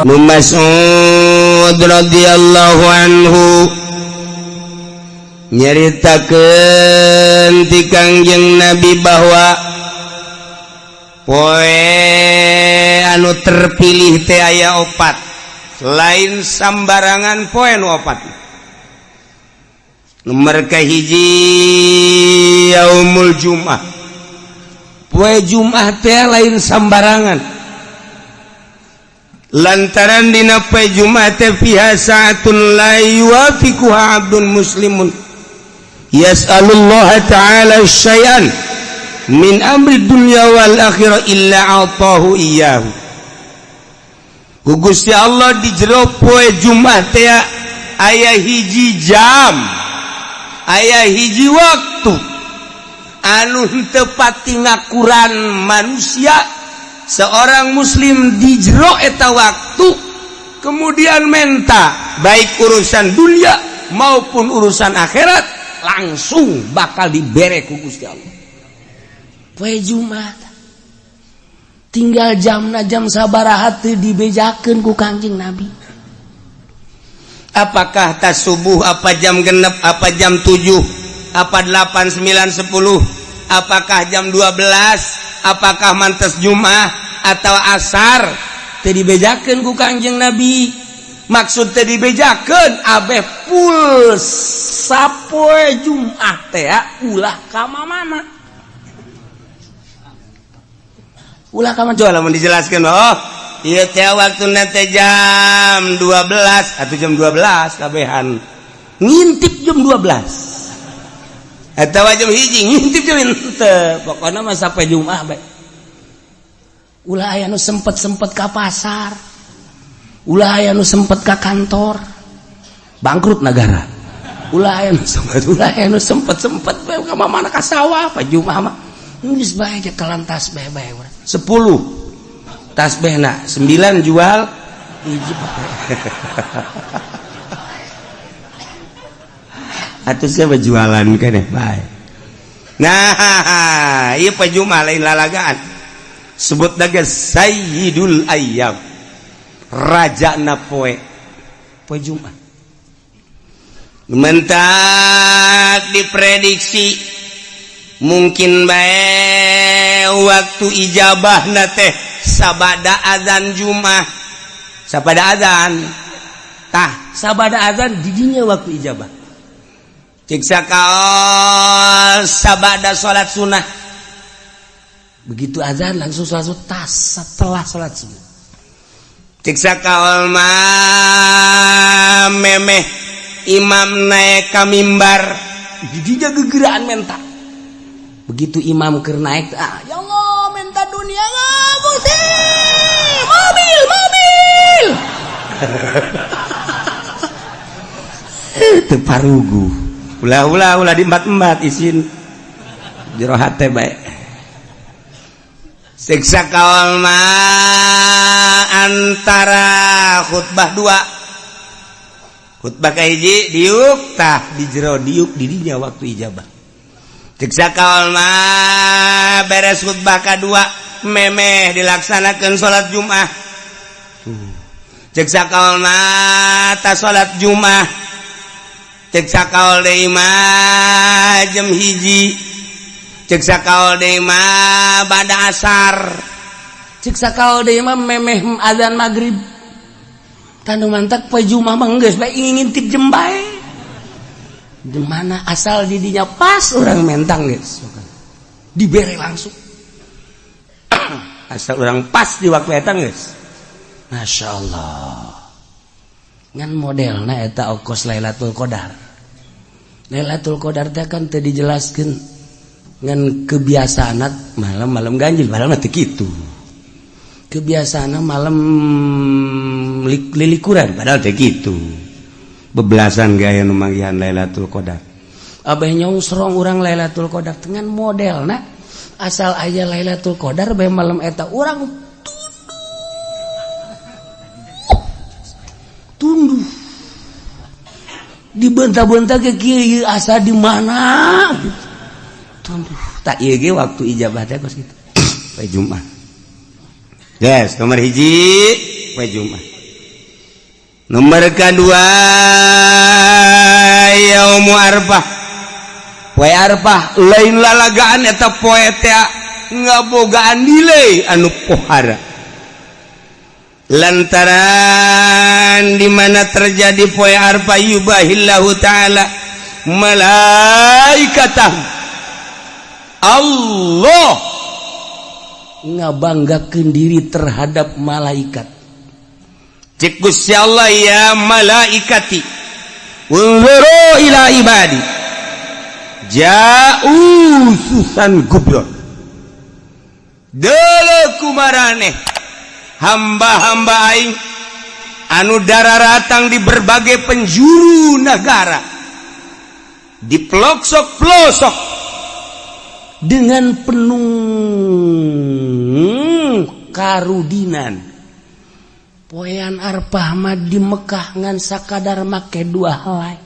Mas'ud radhiyallahu anhu nyaritakeun ti Kangjeng Nabi bahwa poe anu terpilih teh aya opat lain sambarangan poe nu opat. Nomor kahiji yaumul Jumat. Poe Jumat teh lain sambarangan. Lantaran dina poe Jumat teh fiha sa'atun la yuwafiquha 'abdun muslimun yas'alullaha ta'ala syai'an min amri dunya wal akhirah illa atahu iyyahu. Ku Gusti Allah di jero poe Jumat teh aya hiji jam, aya hiji waktu anu teu pati ngakuran manusia seorang muslim di jero eta waktu kemudian menta baik urusan dunia maupun urusan akhirat langsung bakal dibere ku Gusti Allah. Poe Jumat tinggal jamna jam sabaraha teu dibejakeun ku Kangjeng Nabi. Apakah tas subuh, apa jam genep, apa jam 7, apa 8, 9, 10, apakah jam 12, apakah mantes Jumat atau asar, teu dibejakeun ku Kangjeng Nabi. Maksud teu dibejakeun abeh pulsa poe Jumat teh ulah ka mamana. Ulah ka mana coba lamun dijelaskeun, oh ieu teh waktuna teh jam 12 atau jam 12 kabehan ngintip jam 12 atawa jam hiji ngintip jam henteu pokona mah sapoe Jumat bae. Ulah aya nu sempet-sempet ka pasar, ulah aya nu sempet ka kantor bangkrut negara, ulah aya nu sempet bae ka mamana ka sawah pa Jumat mah geus bae aja kelan tasbih bae urang 10 tasbihna 9 jual hiji atuh siapa jualan keneh bae. Nah ieu poe Jumat lain lalagaan sebut daga sayyidul ayyam rajana poe Jumat. Mentak diprediksi mungkin bae waktu ijabahna teh sabada azan Jumat. Sabada azan tah sabada azan didinya waktu ijabah. Cik sakaol sabada salat sunnah. Begitu azan langsung salat sunnah tas setelah salat sunnah. Cik sakaol mah memeh imam naik ka mimbar didinya gegeraan menta. Begitu imam keur naik ya Allah minta dunia Gusti mobil teu parugu ulah di embat isin jero hate bae. Siksa kaul mah antara khutbah 2 khutbah kahiji diuk tah di jero diuk didinya waktu ijabah. Siksa kaul mah beres khutbah kedua memeh dilaksanakeun salat Jumat. Siksa kaul mah ta salat Jumat. Siksa kaul deui mah jam hiji. Siksa kaul deui mah bada asar. Siksa kaul deui mah memeh azan maghrib. Tanu mantak poe Jumat mah geus bae ngintip jam bae. Di mana asal didinya pas orang mentang guys dibere langsung asal orang pas di waktu eta guys. Masya Allah ngan modelna eta okos Lailatul Qadar. Lailatul Qadar teh kan teu dijelaskeun ngan kebiasaana malam-malam ganjil padahal teu kitu. Kebiasaana malam lilikuran padahal teu kitu. Bebelasan gaya nu manggihan Lailatul Qadar. Abah nyongsrong urang Lailatul Qadar dengan modelna asal aya Lailatul Qadar bae malam eta urang tunduh dibentah-bentah ke kieu asa di mana tunduh tak ieu ge waktu ijabah teh geus kitu poe Jumat. Yes, nomor hiji poe Jumat. Nomor kedua yaumul arfah. Poe arfah lain lalagaan eta poe teh ngabogaan nilai anu pohara. Lantaran di mana terjadi poe arfah yubahillahu taala malaikatah. Allah ngabanggakeun diri terhadap malaikat. Cek Gusti Allah ya malaikati unzuru ila ibadi ja'u susan gubrun. Deuleu kumaraneh hamba-hamba aing anu dararatang di berbagai penjuru negara, di pelosok-pelosok dengan penuh karudinan. Poean arfah mah di Mekah ngan sakadar make dua helai.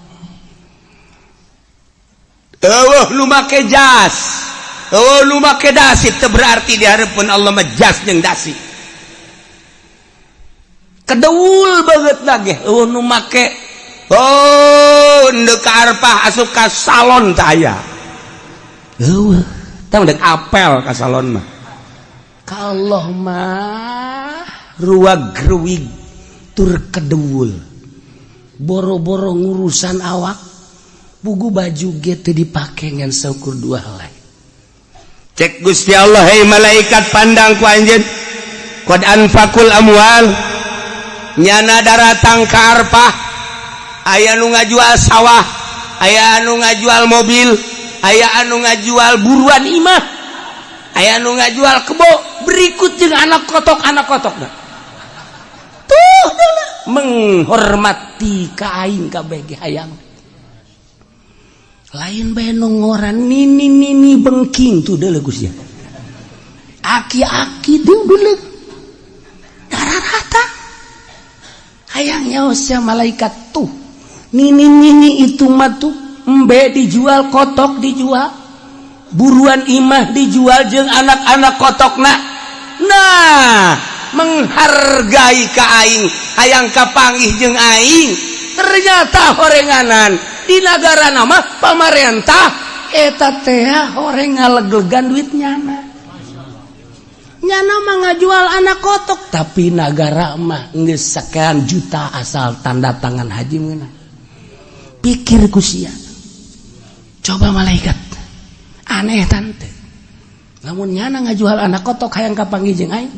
Eueuh nu make jas, eueuh nu make dasi teu berarti di hareupeun Allah mah jas jeung dasi. Kedeul banget lagi eueuh nu make ndeu ka arfah asup ka salon teh aya. Eueuh, tah dek apel ka salon mah. Ka Allah mah ruwag-ruwig tur kedewul boro-boro ngurusan awak bugu baju ge teu dipake ngan saukur dua helai. Cek Gusti Allah, hei malaikat pandang ku anjeun qad anfaqul amwal nyana daratang ka arfah aya nu ngajual sawah, aya anu ngajual mobil, aya anu ngajual buruan imah, aya anu ngajual kebo berikut jeung anak kotok-anakotokna. Tuh menghormati ka aing kabeh ge hayang. Lain bae nu ngoran nini bengking tuh deuleu Gusti. Aki-aki deuleu dararata. Hayang nyaos sia malaikat tuh. Nini itu mah tuh embe dijual, kotok dijual, buruan imah dijual jeung anak-anak kotokna. Nah, menghargai ka aing, hayang kapanggih jeung aing. Ternyata horenganan di negara nama pamarentah eta teh horeng ngaleglegan duit nyana. Nyana mah ngajual anak kotok, tapi negara mah geus sakean juta asal tanda tangan haji meunang. Pikir ku sia. Coba malaikat. Aneh tante. Lamun nyana ngajual anak kotok hayang kapanggih jeung aing,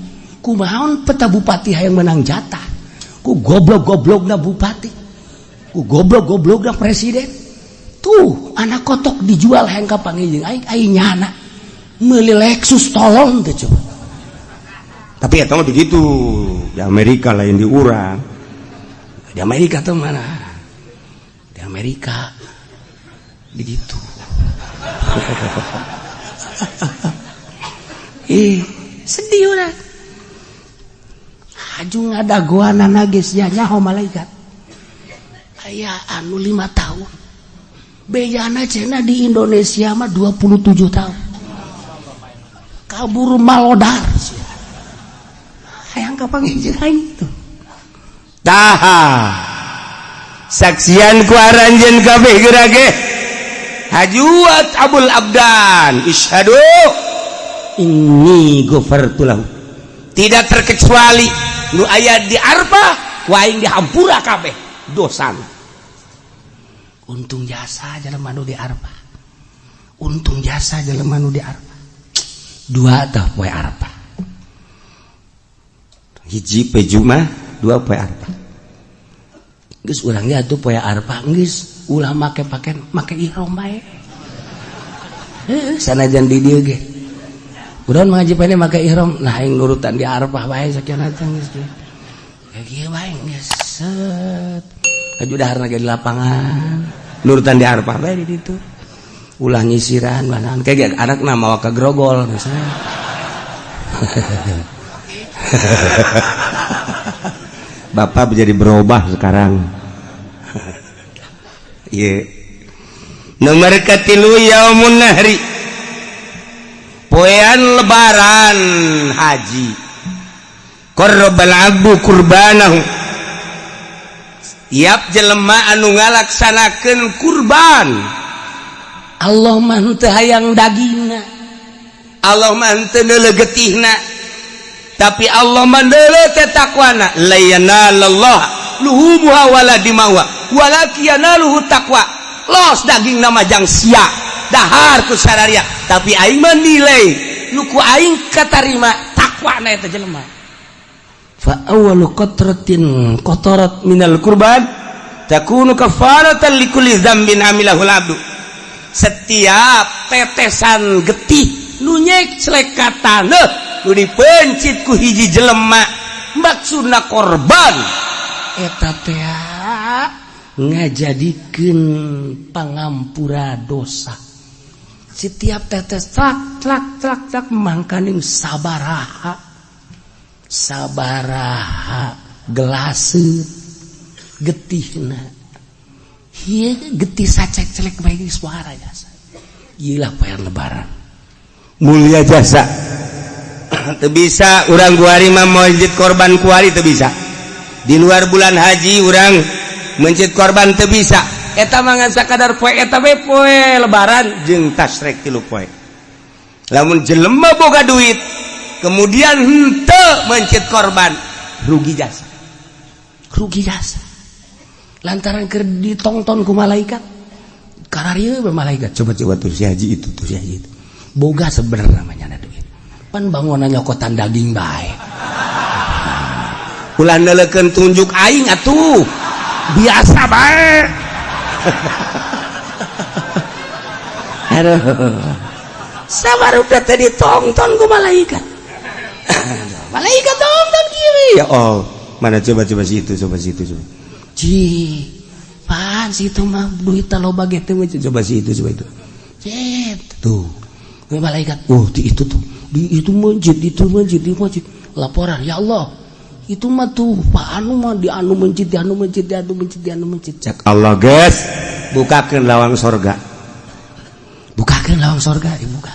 kumaon peta bupati hayang menang jatah, ku goblok-goblokna bupati, ku goblok-goblokna presiden. Tuh anak kotok dijual hayang kapanggih jeung aing nyana meuli Lexus tolong teh coba. Tapi eta mah begitu di Amerika lain di urang. Di Amerika tuh mana? Di Amerika begitu. Sedih urang. Aju ngadagoanana geus nyaho malaikat. Aya anu 5 tahun. Bejana cenah di Indonesia mah 27 tahun. Kabur malodar. Hayang kapanggih jeung aing tuh. Taha. Saksian ku aranjeun kabeh geura ge. Hajuat Abul Abdan isyhadu inni ghafartu lahu. Tidak terkecuali nu aya di arfah waing dihampura kabeh dosana. Untung jasa jelema nu di arfah. Untung jasa jelema nu di arfah. Dua tah poe arfah. Hiji poe Jumat, dua poe arfah. Geus urang ge atuh poe arfah geus ulah make ihram bae. Heuh sanajan di dieu ge. Urang mengaji pane make ihram, nah aing nurutan di arfah bae sakieu teh geus. Kayak kieu bae geus set. Kajudaharna ge di lapangan. Nurutan di arfah bae di ditu. Ulah nyisiran banan kayak anakna mawa ka grogol misalnya. Bapak menjadi berubah sekarang. Iya. Nomor katilu yaumun nahri. Poean lebaran haji. Qarrabal abdu qurbanahu. tiap jelema anu ngalaksanakeun kurban Allah mah teu hayang dagingna, Allah mah teu neuleuh getihna, tapi Allah mah neuleuh teh takwana. La yanalallah luhumuha wala dimauha walakin yanaluhu taqwa. Los daging nama jang sia dahar ku sararia, tapi aing mah nilai nu ku aing katarima takwana eta jelema. Fa awwalu qatratin qatarat minal qurban takunu kafaratan likulli dzambin amilahul abdu. Setiap tetesan getih nu nyek celekatana nu dipencit ku hiji jelema maksudna korban eta teh ngajadikeun pangampura dosa. Setiap tetes trak mangkaning sabaraha gelaseut getihna. Ieu getih sacek-celek bae geus suara jasa. Ieu lah poe lebaran. Mulia jasa. Teu bisa urang kuari mah masjid korban kuari teu bisa. Di luar bulan haji urang masjid korban teu bisa. Eta mah ngan sakadar poe eta we poe lebaran jeung tasrek 3 poe. Lamun jelema boga duit kemudian henteu masjid korban rugi jasa. Rugi jasa. Lantaran keur ditongton ku malaikat. Kararieu be malaikat coba tuh si haji itu boga sebenarnya namanya duit pan bangunan nyokotan daging bae ulah neuleukeun tunjuk aing atuh biasa bae. Aduh sabar udah tadi tongton ku malaikat. Malaikat tongton kieu ya oh mana coba situ Ji, pan situ mah duit loba ge teh coba situ itu. Cet, tuh. Malaikat, oh di itu tuh. Di itu masjid. Laporan, ya Allah. Itu mah tuh Pak anu mah di anu masjid. Cek Allah, guys. Bukakeun lawang sorga. Dibuka.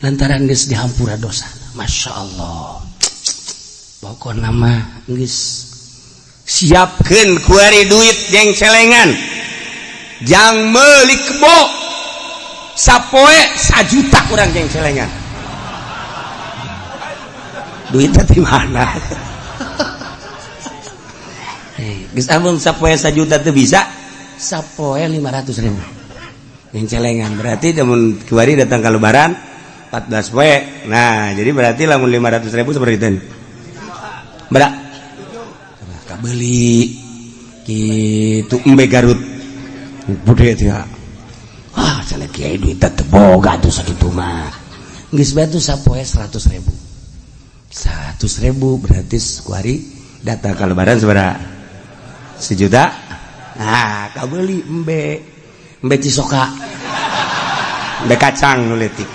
Lantaran geus dihampura dosa. Masya Allah. Pokona mah geus siapkan kuari duit yang celengan jang meuli kebo sapoe 1 juta kurang yang celengan duitnya di mana? Geus amun sapoe 1 juta teu bisa sapoe 500.000 yang celengan berarti lamun kuari datang ka lebaran 14 poe nah jadi berarti lamun 500.000 seperti itu berak beli gitu embe Garut bude teh cenah kiai duit teh boga tuh sakitu mah geus bae tuh sapoe 100.000 berarti kuari datang ka lebaran sabaraha 1 juta nah kabeli embe cisoka embe kacang nu leutik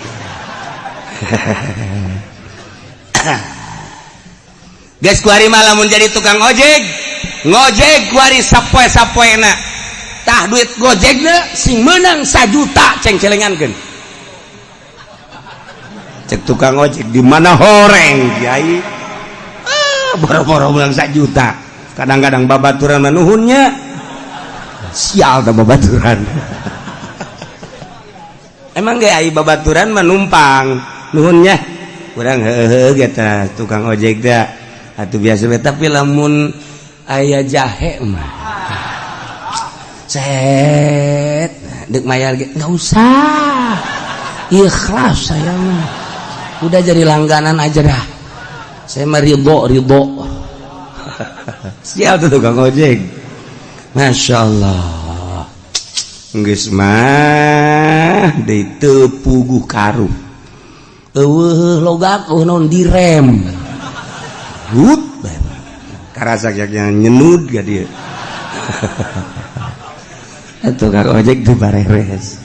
geus kuari mah lamun jadi tukang ngojek kuari sapoe-sapoena tah duit gojekna sing meunang 1 juta ceng celengankeun cek tukang ojek di mana horeng kiai boro-boro meunang 1 juta kadang-kadang babaturan mah nuhunnya sial tah babaturan emang ge ai babaturan mah numpang nuhunnya urang heuheuh eta tukang ojek teh atuh biasa we tapi lamun aya jahe mah cet deuk mayar ge enggak usah ikhlas saya mah udah jadi langganan aja dah saya mah ridho siap tuh tukang ojek masyaallah geus mah deui teu puguh karu eueuh logak naon direm karasa yang nyenud gak dia itu kak ojek di bareres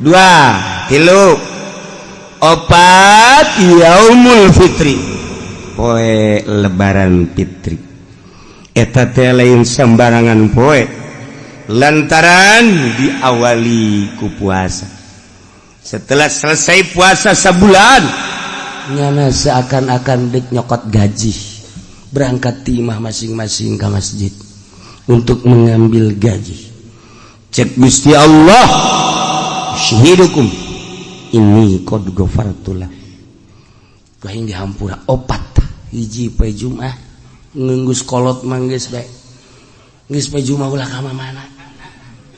2 3 4 yaumul fitri poe lebaran fitri eta teh lain sembarangan poe lantaran diawali ku puasa setelah selesai puasa sebulan nyana seakan-akan dek nyokot gaji berangkat timah masing-masing ke masjid untuk mengambil gaji. Cek Gusti Allah, syahidukum ini qad ghafartulah. Kaing dihampura opat hiji poe Jumat ngeunggus kolot manggeus bae. Geus poe Jumat ulah ka mana?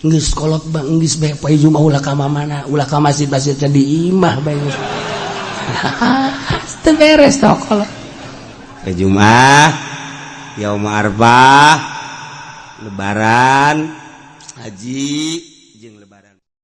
Geus kolot bang geus bae poe Jumat ulah ka mana? Ulah ka masjid-masjid di imah bae. Teu beres teh kolot. Poe Jumat, yaum Arfah, Lebaran, haji